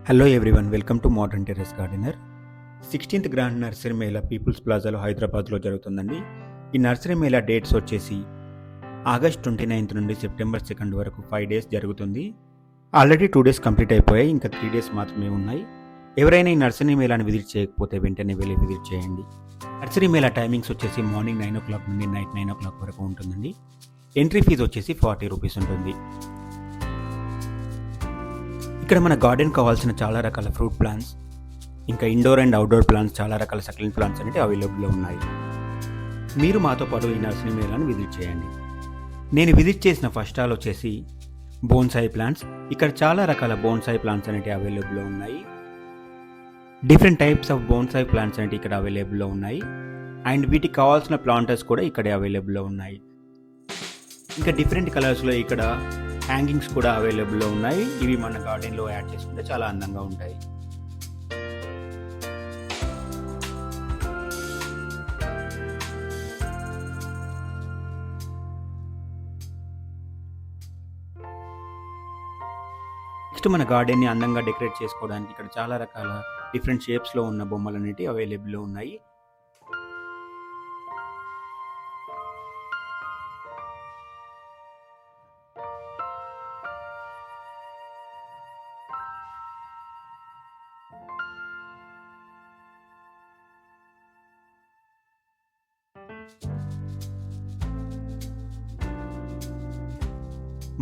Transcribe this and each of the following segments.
Hello everyone, welcome to modern terrace gardener. 16th grand nursery mela people's ప్లాజాలో హైదరాబాద్లో జరుగుతుందండి. ఈ నర్సరీ మేళా డేట్స్ వచ్చేసి ఆగస్ట్ 29 నుండి సెప్టెంబర్ 2 వరకు 5 days జరుగుతుంది. ఆల్రెడీ 2 days కంప్లీట్ అయిపోయాయి, ఇంకా 3 days మాత్రమే ఉన్నాయి. ఎవరైనా ఈ నర్సరీ మేళాని విజిట్ చేయకపోతే వెంటనే వెళ్ళి విజిట్ చేయండి. నర్సరీ మేళా టైమింగ్స్ వచ్చేసి మార్నింగ్ 9 o'clock నుండి నైట్ 9 o'clock వరకు ఉంటుందండి. ఎంట్రీ ఫీజు వచ్చేసి 40 rupees ఉంటుంది. ఇక్కడ మన గార్డెన్ కావాల్సిన చాలా రకాల ఫ్రూట్ ప్లాంట్స్, ఇంకా ఇండోర్ అండ్ అవుట్డోర్ ప్లాంట్స్, చాలా రకాల సక్లెంట్ ప్లాంట్స్ అనేవి అవైలబుల్లో ఉన్నాయి. మీరు మాతో పాటు ఈ నర్సరీ మేళాను విజిట్ చేయండి. నేను విజిట్ చేసిన ఫస్ట్ స్టాల్ వచ్చేసి బోన్సాయి ప్లాంట్స్. ఇక్కడ చాలా రకాల బోన్సాయి ప్లాంట్స్ అనేవి అవైలబుల్లో ఉన్నాయి. Different types of bonsai plants అనేవి ఇక్కడ అవైలబుల్లో ఉన్నాయి. అండ్ వీటికి కావాల్సిన ప్లాంటర్స్ కూడా ఇక్కడే అవైలబుల్లో ఉన్నాయి. ఇంకా డిఫరెంట్ కలర్స్లో ఇక్కడ హ్యాంగింగ్స్ కూడా అవైలబుల్లో ఉన్నాయి. ఇవి మన గార్డెన్లో యాడ్ చేసుకుంటే చాలా అందంగా ఉంటాయి. నెక్స్ట్ మన గార్డెన్ని అందంగా డెకరేట్ చేసుకోవడానికి ఇక్కడ చాలా రకాల డిఫరెంట్ షేప్స్లో ఉన్న బొమ్మలు అనేవి అవైలబుల్లో ఉన్నాయి.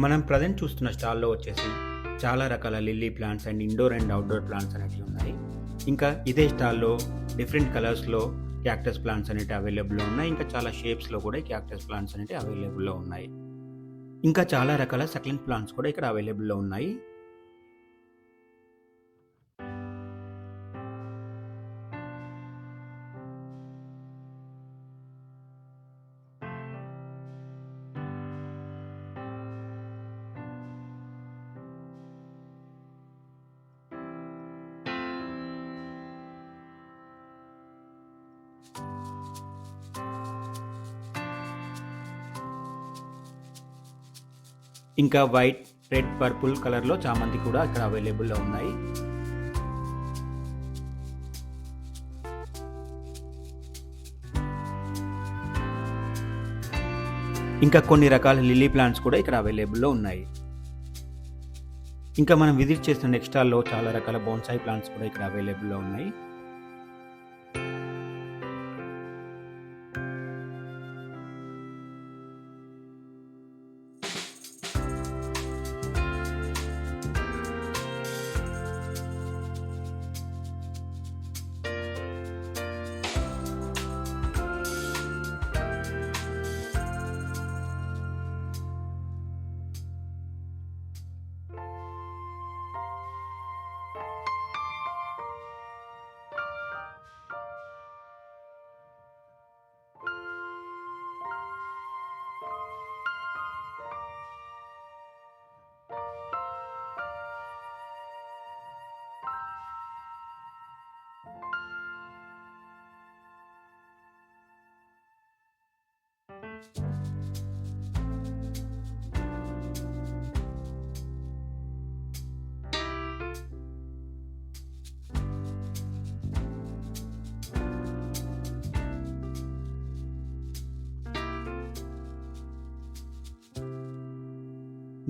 మనం ప్రజెంట్ చూస్తున్న స్టాల్లో వచ్చేసి చాలా రకాల lily plants and indoor and outdoor plants అనేవి ఉన్నాయి. ఇంకా ఇదే స్టాల్లో డిఫరెంట్ కలర్స్లో క్యాక్టస్ ప్లాంట్స్ అనేవి అవైలబుల్లో ఉన్నాయి. ఇంకా చాలా షేప్స్లో కూడా క్యాక్టస్ ప్లాంట్స్ అనేవి అవైలబుల్లో ఉన్నాయి. ఇంకా చాలా రకాల సక్లెంట్ ప్లాంట్స్ కూడా ఇక్కడ అవైలబుల్లో ఉన్నాయి. ఇంకా వైట్, రెడ్, పర్పుల్ కలర్లో చామంతి కూడా ఇక్కడ అవైలబుల్లో ఉన్నాయి. ఇంకా కొన్ని రకాల లిల్లీ ప్లాంట్స్ కూడా ఇక్కడ అవైలబుల్లో ఉన్నాయి. ఇంకా మనం విజిట్ చేసిన నెక్స్ట్ స్టాల్లో చాలా రకాల బోన్సాయి ప్లాంట్స్ కూడా ఇక్కడ అవైలబుల్లో ఉన్నాయి.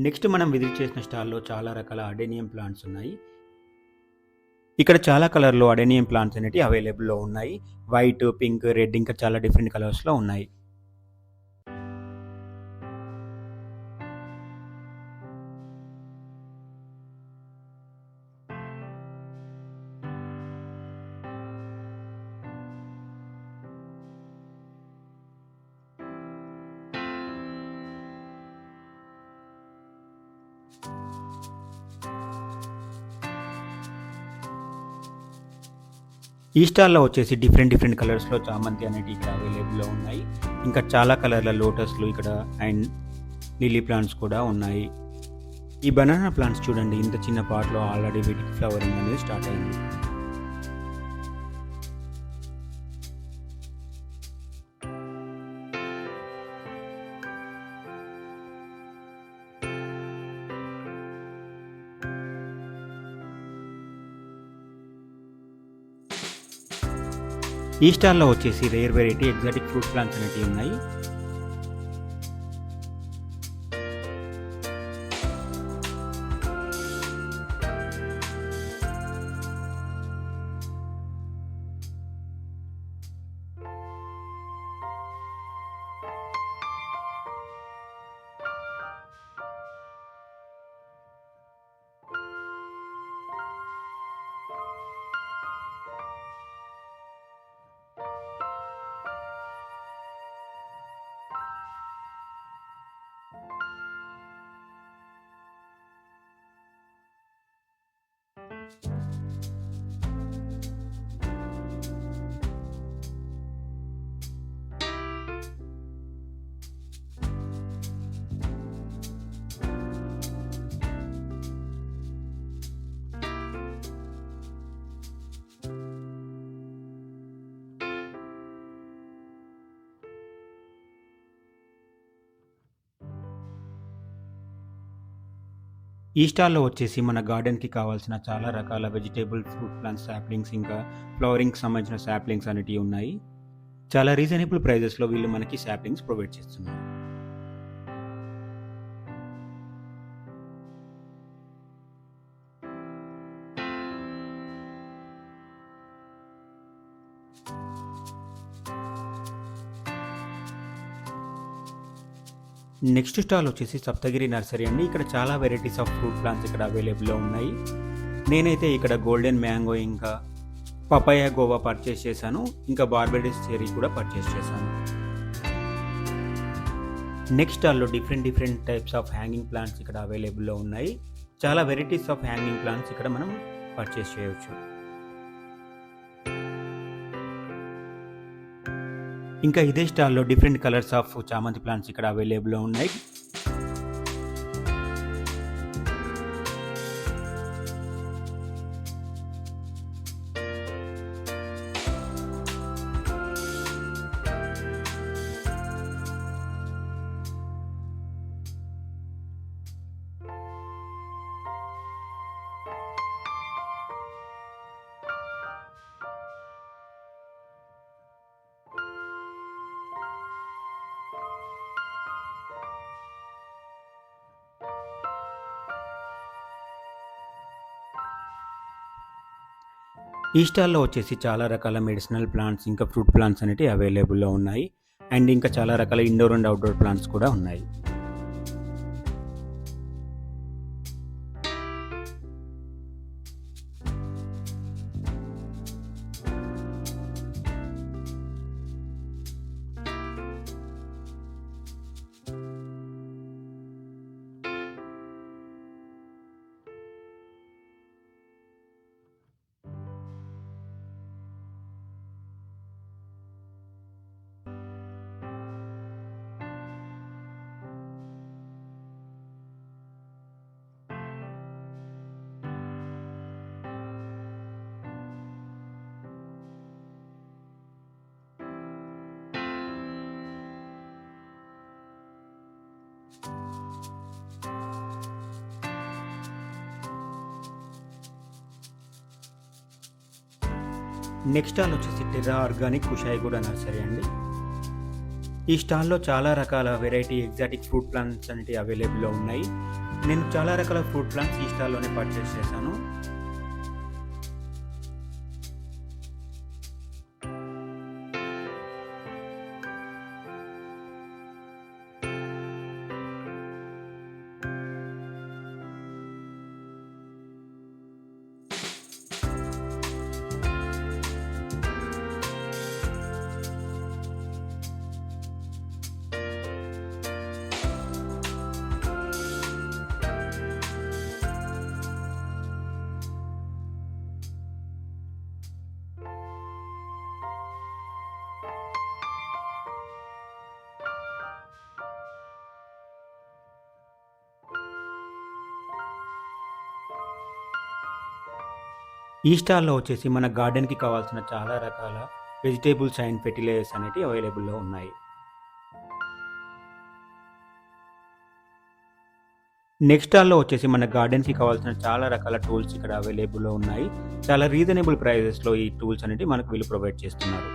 నెక్స్ట్ మనం విజిట్ చేసిన స్టాల్లో చాలా రకాల అడేనియం ప్లాంట్స్ ఉన్నాయి. ఇక్కడ చాలా కలర్లో అడేనియం ప్లాంట్స్ అనేవి అవైలబుల్లో ఉన్నాయి. వైట్, పింక్, రెడ్, ఇంకా చాలా డిఫరెంట్ కలర్స్లో ఉన్నాయి. ఈ స్టాల్లో వచ్చేసి డిఫరెంట్ కలర్స్లో చామంతి అనేవి ఇక్కడ అవైలబుల్లో ఉన్నాయి. ఇంకా చాలా కలర్ల లోటస్లు ఇక్కడ అండ్ లిల్లీ ప్లాంట్స్ కూడా ఉన్నాయి. ఈ బనానా ప్లాంట్స్ చూడండి, ఇంత చిన్న పాట్లో ఆల్రెడీ వీటికి ఫ్లవరింగ్ అనేది స్టార్ట్ అయింది. ఈ స్టాల్లో వచ్చేసి rare variety exotic fruit plants అనేటివి ఉన్నాయి. ఈ స్టాల్‌లో వచ్చేసి మన గార్డెన్‌కి కావాల్సిన చాలా రకాల వెజిటబుల్, ఫ్రూట్ ప్లాంట్స్ సాప్లింగ్స్ ఇంకా ఫ్లవరింగ్‌కి సంబంధించిన సాప్లింగ్స్ అనేటివి ఉన్నాయి. చాలా రీజనబుల్ ప్రైజెస్‌లో వీళ్ళు మనకి సాప్లింగ్స్ ప్రొవైడ్ చేస్తున్నారు. నెక్స్ట్ స్టాల్ వచ్చేసి సప్తగిరి నర్సరీ అండి. ఇక్కడ చాలా వెరైటీస్ ఆఫ్ ఫ్రూట్ ప్లాంట్స్ ఇక్కడ అవైలబుల్‌లో ఉన్నాయి. నేనైతే ఇక్కడ గోల్డెన్ మ్యాంగో ఇంకా పపాయ గోవా పర్చేస్ చేశాను. ఇంకా బార్బెడీస్ చెర్రీ కూడా పర్చేస్ చేశాను. నెక్స్ట్ స్టాల్‌లో different types of hanging plants ఇక్కడ అవైలబుల్‌లో ఉన్నాయి. చాలా వెరైటీస్ ఆఫ్ హ్యాంగింగ్ ప్లాంట్స్ ఇక్కడ మనం పర్చేస్ చేయొచ్చు. ఇంకా ఇదే స్టాల్‌లో డిఫరెంట్ కలర్స్ ఆఫ్ చామంతి ప్లాంట్స్ ఇక్కడ అవైలబుల్‌లో ఉన్నాయి. ఈ స్టాల్‌లో వచ్చేసి చాలా రకాల మెడిసినల్ ప్లాంట్స్ ఇంకా ఫ్రూట్ ప్లాంట్స్ అనేటివి అవైలబుల్‌లో ఉన్నాయి. అండ్ ఇంకా చాలా రకాల ఇండోర్ అండ్ అవుట్‌డోర్ ప్లాంట్స్ కూడా ఉన్నాయి. నెక్స్ట్ స్టాల్ వచ్చేసి టెర్రా ఆర్గానిక్ కుషాయిగూడ నర్సరీ అండి. ఈ స్టాల్‌లో చాలా రకాల వెరైటీ ఎగ్జాటిక్ ఫ్రూట్ ప్లాంట్స్ అనేటివి అవైలబుల్‌లో ఉన్నాయి. నేను చాలా రకాల ఫ్రూట్ ప్లాంట్స్ ఈ స్టాల్‌లోనే పర్చేస్ చేశాను. ఈ స్టాల్‌లో వచ్చేసి మన గార్డెన్‌కి కావాల్సిన చాలా రకాల వెజిటబుల్స్ అండ్ ఫెర్టిలైజర్స్ అనేటివి అవైలబుల్‌లో ఉన్నాయి. నెక్స్ట్ స్టాల్‌లో వచ్చేసి మన గార్డెన్‌కి కావాల్సిన చాలా రకాల టూల్స్ ఇక్కడ అవైలబుల్‌లో ఉన్నాయి. చాలా రీజనబుల్ ప్రైజెస్‌లో ఈ టూల్స్ అనేటివి మనకు వీళ్ళు ప్రొవైడ్ చేస్తున్నారు.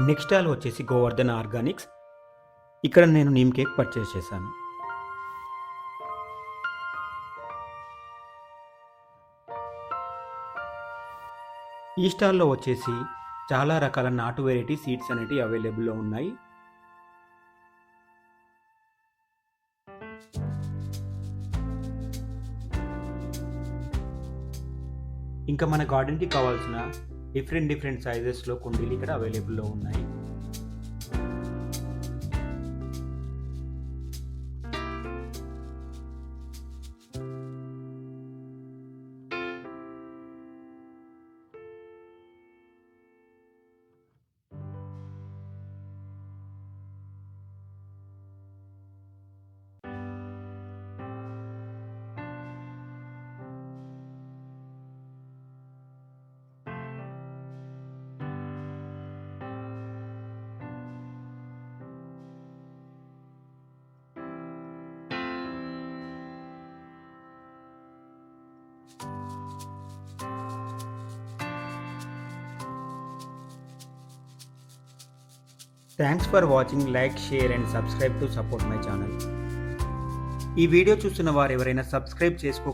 నెక్స్ట్ స్టాల్ వచ్చేసి గోవర్ధన్ ఆర్గానిక్స్. ఇక్కడ నేను నీమ్ కేక్ పర్చేస్ చేశాను. ఈ స్టాల్లో వచ్చేసి చాలా రకాల నాటు వెరైటీ సీడ్స్ అనేటివి అవైలబుల్లో ఉన్నాయి. ఇంకా మన గార్డెన్కి కావాల్సిన డిఫరెంట్ సైజెస్లో కుండీలు ఇక్కడ అవైలబుల్లో ఉన్నాయి. Thanks for watching. Like, share and subscribe to support my channel. ఈ వీడియో చూస్తున్న వారు ఎవరైనా సబ్స్క్రైబ్ చేసుకోక